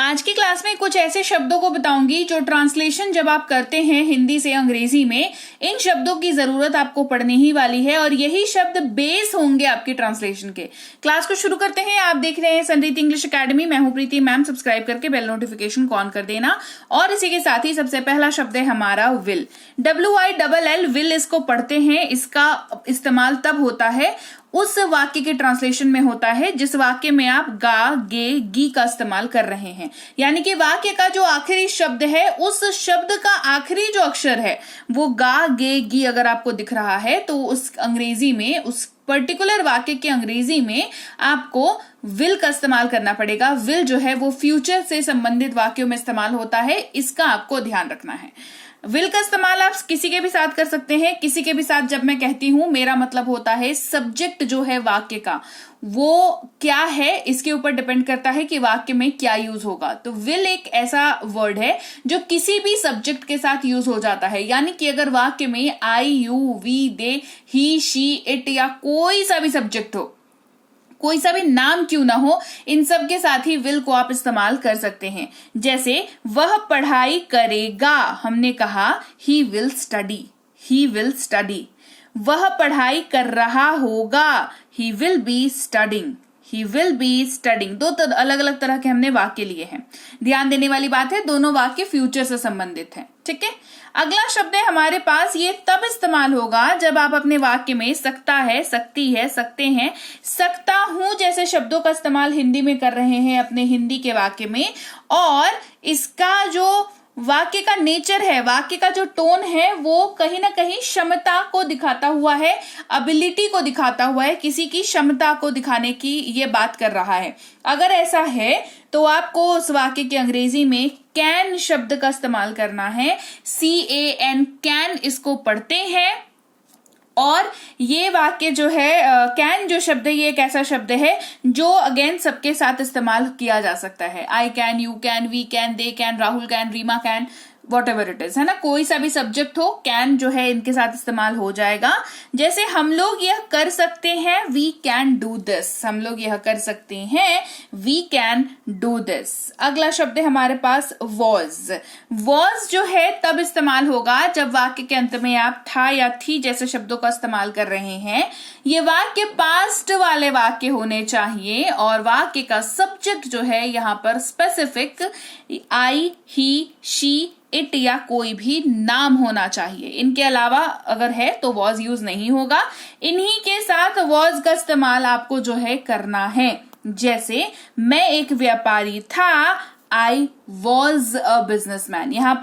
आज की क्लास में कुछ ऐसे शब्दों को बताऊंगी जो ट्रांसलेशन जब आप करते हैं हिंदी से अंग्रेजी में, इन शब्दों की जरूरत आपको पड़ने ही वाली है और यही शब्द बेस होंगे आपकी ट्रांसलेशन के। क्लास को शुरू करते हैं। आप देख रहे हैं संरीति इंग्लिश अकेडमी। मैं हूं प्रीति मैम। सब्सक्राइब करके बेल नोटिफिकेशन को ऑन कर देना। और इसी के साथ ही सबसे पहला शब्द है हमारा विल। WILL विल इसको पढ़ते हैं। इसका इस्तेमाल तब होता है उस वाक्य के ट्रांसलेशन में होता है जिस वाक्य में आप गा, गे, गी का इस्तेमाल कर रहे हैं। यानी कि वाक्य का जो आखिरी शब्द है उस शब्द का आखिरी जो अक्षर है वो गा, गे, गी अगर आपको दिख रहा है तो उस अंग्रेजी में, उस पर्टिकुलर वाक्य के अंग्रेजी में आपको विल का इस्तेमाल करना पड़ेगा। विल जो है वो फ्यूचर से संबंधित वाक्यों में इस्तेमाल होता है, इसका आपको ध्यान रखना है। विल का इस्तेमाल आप किसी के भी साथ कर सकते हैं। किसी के भी साथ जब मैं कहती हूं मेरा मतलब होता है सब्जेक्ट जो है वाक्य का वो क्या है, इसके ऊपर डिपेंड करता है कि वाक्य में क्या यूज होगा। तो विल एक ऐसा वर्ड है जो किसी भी सब्जेक्ट के साथ यूज हो जाता है। यानी कि अगर वाक्य में I, you, we, they, he, she, it या कोई सा भी सब्जेक्ट हो, कोई सा भी नाम क्यों ना हो, इन सब के साथ ही विल को आप इस्तेमाल कर सकते हैं। जैसे वह पढ़ाई करेगा, हमने कहा he will study, he will study. वह पढ़ाई कर रहा होगा, he will be studying, he will be studying. दो अलग अलग तरह के हमने वाक्य लिए हैं। ध्यान देने वाली बात है दोनों वाक्य फ्यूचर से संबंधित हैं। ठीक है। अगला शब्द है हमारे पास, ये तब इस्तेमाल होगा जब आप अपने वाक्य में सकता है, सकती है, सकते हैं, सकता हूं जैसे शब्दों का इस्तेमाल हिंदी में कर रहे हैं अपने हिंदी के वाक्य में। और इसका जो वाक्य का नेचर है, वाक्य का जो टोन है वो कहीं ना कहीं क्षमता को दिखाता हुआ है, एबिलिटी को दिखाता हुआ है, किसी की क्षमता को दिखाने की ये बात कर रहा है। अगर ऐसा है तो आपको उस वाक्य के अंग्रेजी में कैन शब्द का इस्तेमाल करना है। CAN, कैन इसको पढ़ते हैं। और ये वाक्य जो है कैन जो शब्द है ये एक ऐसा शब्द है जो अगेन सबके साथ इस्तेमाल किया जा सकता है। I can, you can, we can, they can, Rahul can, Reema can, whatever it is, है ना। कोई सा भी सब्जेक्ट हो, कैन जो है इनके साथ इस्तेमाल हो जाएगा। जैसे हम लोग यह कर सकते हैं, वी कैन डू दिस, हम लोग यह कर सकते हैं, वी कैन डू दिस। अगला शब्द है हमारे पास वॉज। वॉज जो है तब इस्तेमाल होगा जब वाक्य के अंत में आप था या थी जैसे शब्दों का इस्तेमाल कर रहे हैं। ये वाक्य पास्ट वाले वाक्य होने चाहिए और वाक्य का सब्जेक्ट जो है यहाँ पर specific I, he, she, it या कोई भी नाम होना चाहिए। इनके अलावा अगर है तो वॉज यूज नहीं होगा। इन्हीं के साथ वॉज का इस्तेमाल आपको जो है करना है। जैसे मैं एक व्यापारी था, आई वॉज अ बिजनेसमैन। यहाँ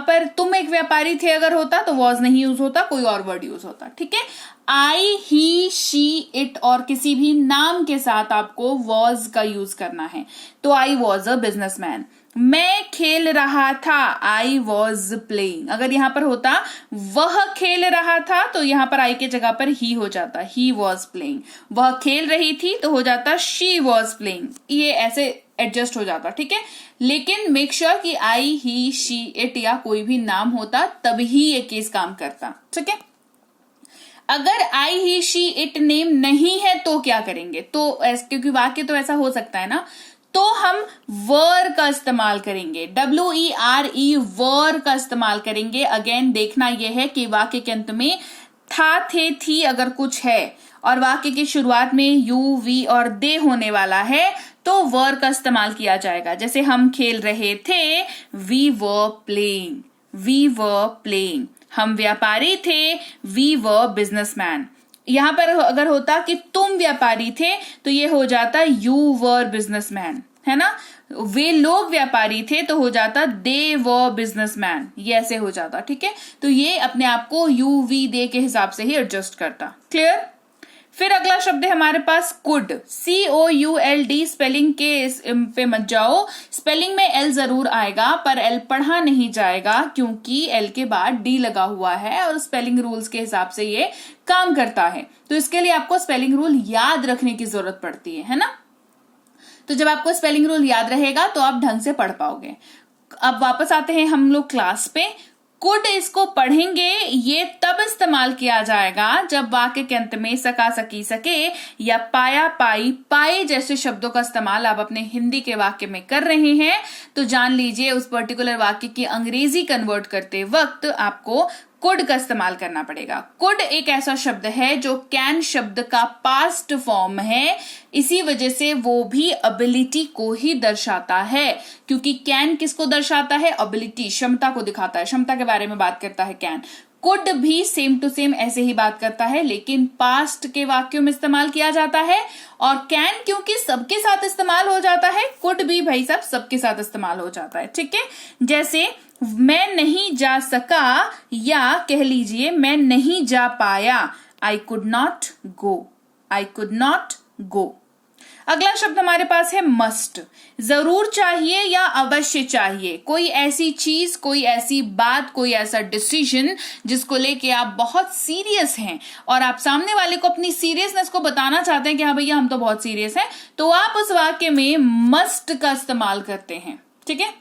पर तुम एक व्यापारी थे अगर होता तो वॉज नहीं यूज होता, कोई और वर्ड यूज होता। ठीक है। आई, ही, शी, इट और किसी भी नाम के साथ आपको वॉज का यूज करना है। तो आई वॉज अ बिजनेसमैन। मैं खेल रहा था, आई वॉज प्लेइंग। अगर यहां पर होता वह खेल रहा था तो यहां पर आई के जगह पर ही हो जाता, ही वॉज प्लेइंग। वह खेल रही थी तो हो जाता शी वॉज प्लेइंग। ये ऐसे एडजस्ट हो जाता। ठीक है। लेकिन मेक श्योर कि आई, ही, शी, इट या कोई भी नाम होता तभी ये केस काम करता। ठीक है। अगर आई, ही, शी, इट नेम नहीं है तो क्या करेंगे? तो क्योंकि वाक्य तो ऐसा हो सकता है ना, तो हम वर का इस्तेमाल करेंगे। WERE वर का इस्तेमाल करेंगे। अगेन देखना यह है कि वाक्य के अंत में था, थे, थी अगर कुछ है और वाक्य की शुरुआत में यू, वी और दे होने वाला है तो वर का इस्तेमाल किया जाएगा। जैसे हम खेल रहे थे, we were playing, we were playing. हम व्यापारी थे, वी वर बिजनेसमैन। यहां पर अगर होता कि तुम व्यापारी थे तो ये हो जाता यू वर बिजनेसमैन, है ना। वे लोग व्यापारी थे तो हो जाता दे वर बिजनेसमैन, ये ऐसे हो जाता। ठीक है। तो ये अपने आप को यू, वी, दे के हिसाब से ही एडजस्ट करता। क्लियर। फिर अगला शब्द है हमारे पास कुड। COULD। स्पेलिंग के पे मत जाओ, स्पेलिंग में L जरूर आएगा पर L पढ़ा नहीं जाएगा क्योंकि L के बाद D लगा हुआ है और स्पेलिंग रूल्स के हिसाब से ये काम करता है। तो इसके लिए आपको स्पेलिंग रूल याद रखने की जरूरत पड़ती है ना। तो जब आपको स्पेलिंग रूल याद रहेगा तो आप ढंग से पढ़ पाओगे। अब वापस आते हैं हम लोग क्लास पे। कुड इसको पढ़ेंगे ये तब इस्तेमाल किया जाएगा जब वाक्य के अंत में सका, सकी, सके या पाया, पाई, पाए जैसे शब्दों का इस्तेमाल आप अपने हिंदी के वाक्य में कर रहे हैं तो जान लीजिए उस पर्टिकुलर वाक्य की अंग्रेजी कन्वर्ट करते वक्त आपको कुड का इस्तेमाल करना पड़ेगा। कुड एक ऐसा शब्द है जो कैन शब्द का पास्ट फॉर्म है, इसी वजह से वो भी एबिलिटी को ही दर्शाता है, क्योंकि कैन किसको दर्शाता है? एबिलिटी, क्षमता को दिखाता है, क्षमता के बारे में बात करता है कैन। कुड भी सेम टू सेम ऐसे ही बात करता है, लेकिन पास्ट के वाक्यों में इस्तेमाल किया जाता है। और कैन क्योंकि सबके साथ इस्तेमाल हो जाता है, कुड भी भाई साहब सबके साथ इस्तेमाल हो जाता है। ठीक है, जैसे मैं नहीं जा सका या कह लीजिए मैं नहीं जा पाया, I could not go, I could not go. अगला शब्द हमारे पास है मस्ट। जरूर चाहिए या अवश्य चाहिए, कोई ऐसी चीज, कोई ऐसी बात, कोई ऐसा डिसीजन जिसको लेके आप बहुत सीरियस हैं और आप सामने वाले को अपनी सीरियसनेस को बताना चाहते हैं कि हाँ भैया हम तो बहुत सीरियस हैं, तो आप उस वाक्य में मस्ट का इस्तेमाल करते हैं। ठीक है,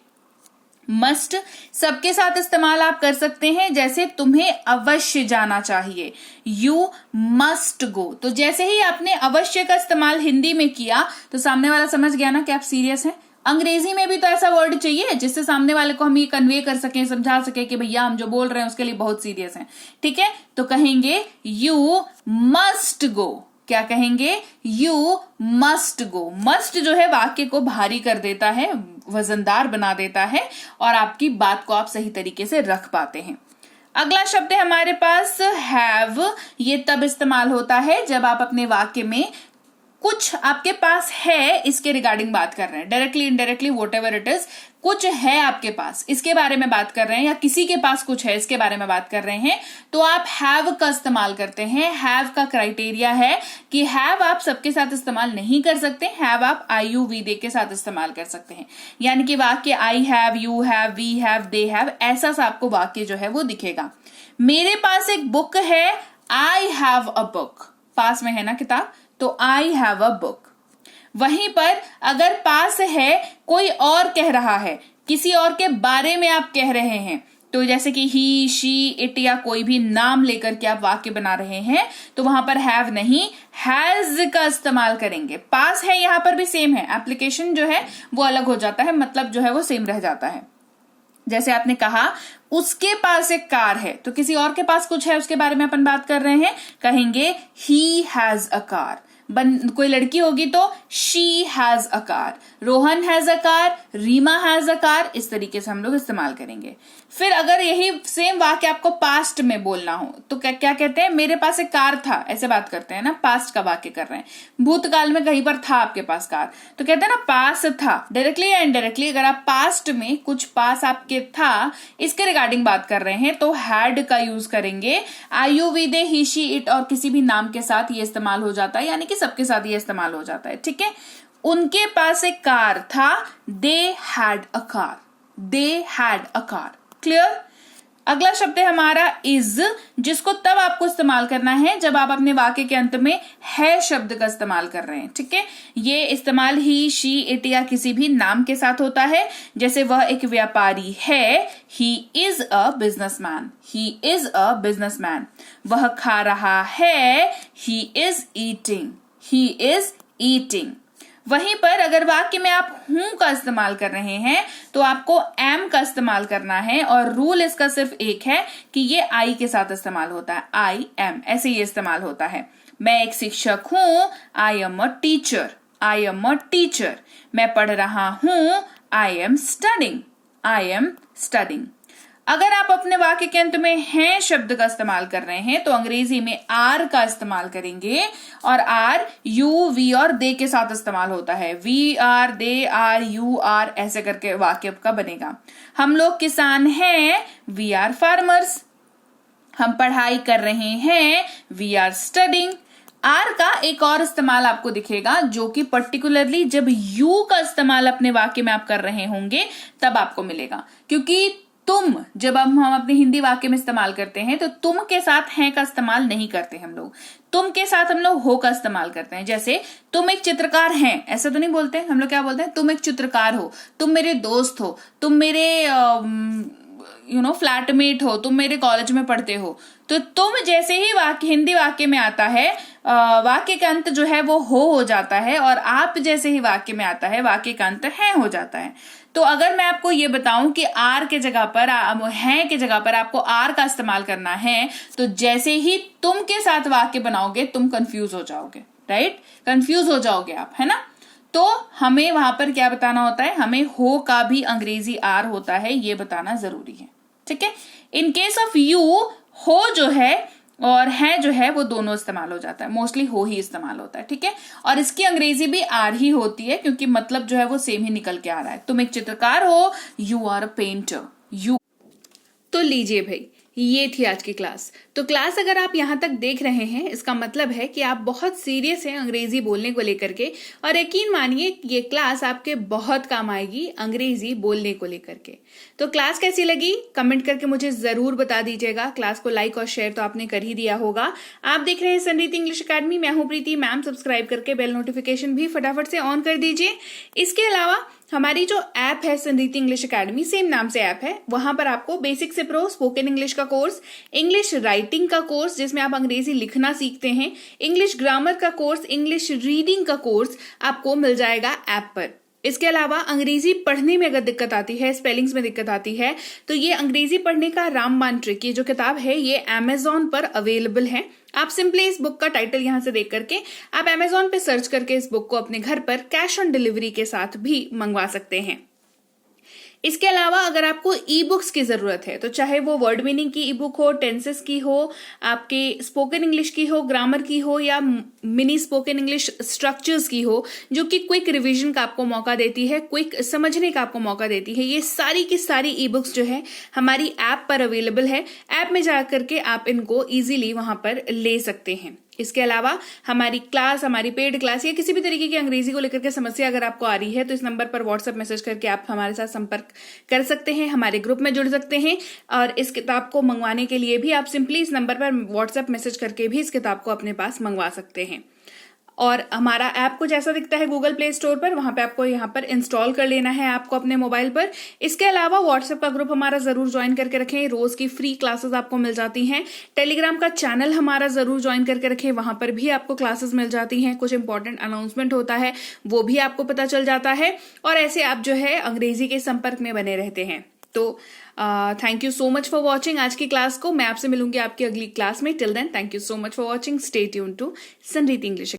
मस्ट सबके साथ इस्तेमाल आप कर सकते हैं, जैसे तुम्हें अवश्य जाना चाहिए, यू मस्ट गो। तो जैसे ही आपने अवश्य का इस्तेमाल हिंदी में किया तो सामने वाला समझ गया ना कि आप सीरियस हैं। अंग्रेजी में भी तो ऐसा वर्ड चाहिए जिससे सामने वाले को हम ये कन्वे कर सकें, समझा सके कि भैया हम जो बोल रहे हैं उसके लिए बहुत सीरियस हैं। ठीक है, तो कहेंगे यू मस्ट गो। क्या कहेंगे? You must go. मस्ट जो है वाक्य को भारी कर देता है, वजनदार बना देता है और आपकी बात को आप सही तरीके से रख पाते हैं। अगला शब्द है हमारे पास हैव। ये तब इस्तेमाल होता है जब आप अपने वाक्य में कुछ आपके पास है इसके रिगार्डिंग बात कर रहे हैं, directly indirectly whatever it is, कुछ है आपके पास इसके बारे में बात कर रहे हैं या किसी के पास कुछ है इसके बारे में बात कर रहे हैं, तो आप हैव का इस्तेमाल करते हैं। हैव का क्राइटेरिया है कि हैव आप सबके साथ इस्तेमाल नहीं कर सकते, हैव आप IUV दे के साथ इस्तेमाल कर सकते हैं। यानी कि वाक्य I have, you have, we have, they have, ऐसा सा आपको वाक्य जो है वो दिखेगा। मेरे पास एक बुक है, आई हैव अ बुक, पास में है ना किताब, तो आई हैव अ बुक। वहीं पर अगर पास है कोई और कह रहा है, किसी और के बारे में आप कह रहे हैं, तो जैसे कि ही, शी, इट या कोई भी नाम लेकर के आप वाक्य बना रहे हैं, तो वहां पर हैव नहीं हैज का इस्तेमाल करेंगे। पास है यहां पर भी सेम है, एप्लीकेशन जो है वो अलग हो जाता है, मतलब जो है वो सेम रह जाता है। जैसे आपने कहा उसके पास एक कार है, तो किसी और के पास कुछ है उसके बारे में अपन बात कर रहे हैं, कहेंगे ही हैज अ कार। कोई लड़की होगी तो she has a car, Rohan has a car, Reema has a car, इस तरीके से हम लोग इस्तेमाल करेंगे। फिर अगर यही सेम वाक्य आपको पास्ट में बोलना हो तो क्या कहते हैं? मेरे पास एक कार था, ऐसे बात करते हैं ना, पास्ट का वाक्य कर रहे हैं। भूतकाल में कहीं पर था आपके पास कार, तो कहते हैं ना पास था। डायरेक्टली या इनडायरेक्टली अगर आप पास्ट में कुछ पास आपके था इसके रिगार्डिंग बात कर रहे हैं तो हैड का यूज करेंगे। IUV they, he, she, it और किसी भी नाम के साथ ये इस्तेमाल हो जाता है, यानी कि सबके साथ ये इस्तेमाल हो जाता है। ठीक है, उनके पास एक कार था, they had a car, they had a car. Clear? अगला शब्द है हमारा इज, जिसको तब आपको इस्तेमाल करना है जब आप अपने वाक्य के अंत में है शब्द का इस्तेमाल कर रहे हैं। ठीक है, ये इस्तेमाल ही, शी, इट या किसी भी नाम के साथ होता है। जैसे वह एक व्यापारी है, he is a businessman, he is a businessman. वह खा रहा है, he is eating, he is eating. वहीं पर अगर वाक्य में आप हूं का इस्तेमाल कर रहे हैं तो आपको एम का इस्तेमाल करना है और रूल इसका सिर्फ एक है कि ये आई के साथ इस्तेमाल होता है, आई एम, ऐसे ये इस्तेमाल होता है। मैं एक शिक्षक हूं, I am a teacher, I am a teacher. मैं पढ़ रहा हूं, I am studying, I am studying. अगर आप अपने वाक्य के अंत में हैं शब्द का इस्तेमाल कर रहे हैं तो अंग्रेजी में आर का इस्तेमाल करेंगे और आर यू, वी और दे के साथ इस्तेमाल होता है। We are, they are, you are, ऐसे करके वाक्य का बनेगा। हम लोग किसान हैं, वी आर फार्मर्स। हम पढ़ाई कर रहे हैं, वी आर स्टडिंग। आर का एक और इस्तेमाल आपको दिखेगा जो कि पर्टिकुलरली जब यू का इस्तेमाल अपने वाक्य में आप कर रहे होंगे तब आपको मिलेगा, क्योंकि तुम जब हम अपने हिंदी वाक्य में इस्तेमाल करते हैं तो तुम के साथ हैं का इस्तेमाल नहीं करते हम लोग, तुम के साथ हम लोग हो का इस्तेमाल करते हैं। जैसे तुम एक चित्रकार हैं, ऐसा तो नहीं बोलते हम लोग, क्या बोलते हैं? तुम एक चित्रकार हो, तुम मेरे दोस्त हो, तुम मेरे फ्लैटमेट हो, तुम मेरे कॉलेज में पढ़ते हो, तो तुम जैसे ही वाक्य हिंदी वाक्य में आता है, वाक्य का अंत जो है वो हो जाता है, और आप जैसे ही वाक्य में आता है वाक्य का अंत है हो जाता है। तो अगर मैं आपको ये बताऊं कि आर के जगह पर, है के जगह पर आपको आर का इस्तेमाल करना है, तो जैसे ही तुम के साथ वाक्य बनाओगे तुम कंफ्यूज हो जाओगे, राइट, कंफ्यूज हो जाओगे आप, है ना। तो हमें वहां पर क्या बताना होता है, हमें हो का भी अंग्रेजी आर होता है, ये बताना जरूरी है, ठीक है। इन केस ऑफ यू, हो जो है और है जो है वो दोनों इस्तेमाल हो जाता है, मोस्टली हो ही इस्तेमाल होता है, ठीक है। और इसकी अंग्रेजी भी आर ही होती है, क्योंकि मतलब जो है वो सेम ही निकल के आ रहा है। तुम एक चित्रकार हो, you are a painter, you. तो लीजिए भाई, ये थी आज की क्लास। तो क्लास अगर आप यहाँ तक देख रहे हैं, इसका मतलब है कि आप बहुत सीरियस हैं अंग्रेजी बोलने को लेकर के, और यकीन मानिए ये क्लास आपके बहुत काम आएगी अंग्रेजी बोलने को लेकर के। तो क्लास कैसी लगी कमेंट करके मुझे जरूर बता दीजिएगा। क्लास को लाइक और शेयर तो आपने कर ही दिया होगा। आप देख रहे हैं संरीति इंग्लिश अकेडमी, मैं हूं प्रीति मैम। सब्सक्राइब करके बेल नोटिफिकेशन भी फटाफट से ऑन कर दीजिए। इसके अलावा हमारी जो ऐप है संरीति इंग्लिश अकेडमी, सेम नाम से ऐप है, वहां पर आपको बेसिक से प्रो स्पोकन इंग्लिश का कोर्स, इंग्लिश राइटिंग का कोर्स जिसमें आप अंग्रेजी लिखना सीखते हैं, इंग्लिश ग्रामर का कोर्स, इंग्लिश रीडिंग का कोर्स आपको मिल जाएगा ऐप पर। इसके अलावा अंग्रेजी पढ़ने में अगर दिक्कत आती है, स्पेलिंग्स में दिक्कत आती है, तो ये अंग्रेजी पढ़ने का रामबाण ट्रिक, ये जो किताब है ये अमेजॉन पर अवेलेबल है। आप सिंपली इस बुक का टाइटल यहां से देख करके आप अमेजॉन पे सर्च करके इस बुक को अपने घर पर कैश ऑन डिलीवरी के साथ भी मंगवा सकते हैं। इसके अलावा अगर आपको ई बुक्स की जरूरत है, तो चाहे वो वर्ड मीनिंग की ई बुक हो, टेंसेस की हो, आपके स्पोकन इंग्लिश की हो, ग्रामर की हो, या मिनी स्पोकन इंग्लिश स्ट्रक्चर्स की हो, जो कि क्विक रिवीजन का आपको मौका देती है, क्विक समझने का आपको मौका देती है, ये सारी की सारी ई बुक्स जो है हमारी ऐप पर अवेलेबल है। ऐप में जाकर के आप इनको इजीली वहां पर ले सकते हैं। इसके अलावा हमारी क्लास, हमारी पेड क्लास या किसी भी तरीके की अंग्रेजी को लेकर के समस्या अगर आपको आ रही है, तो इस नंबर पर व्हाट्सएप मैसेज करके आप हमारे साथ संपर्क कर सकते हैं, हमारे ग्रुप में जुड़ सकते हैं। और इस किताब को मंगवाने के लिए भी आप सिंपली इस नंबर पर व्हाट्सएप मैसेज करके भी इस किताब को अपने पास मंगवा सकते हैं। और हमारा ऐप कुछ ऐसा दिखता है गूगल प्ले स्टोर पर, वहां पे आपको यहाँ पर इंस्टॉल कर लेना है आपको अपने मोबाइल पर। इसके अलावा व्हाट्सएप का ग्रुप हमारा जरूर ज्वाइन करके रखें, रोज की फ्री क्लासेस आपको मिल जाती हैं। टेलीग्राम का चैनल हमारा जरूर ज्वाइन करके रखें, वहां पर भी आपको क्लासेस मिल जाती हैं, कुछ इंपॉर्टेंट अनाउंसमेंट होता है वो भी आपको पता चल जाता है, और ऐसे आप जो है अंग्रेजी के संपर्क में बने रहते हैं। तो thank you so much for watching आज की क्लास को। मैं आपसे मिलूंगी आपकी अगली क्लास में। Till then thank you so much for watching. Stay tuned to Sanriti English.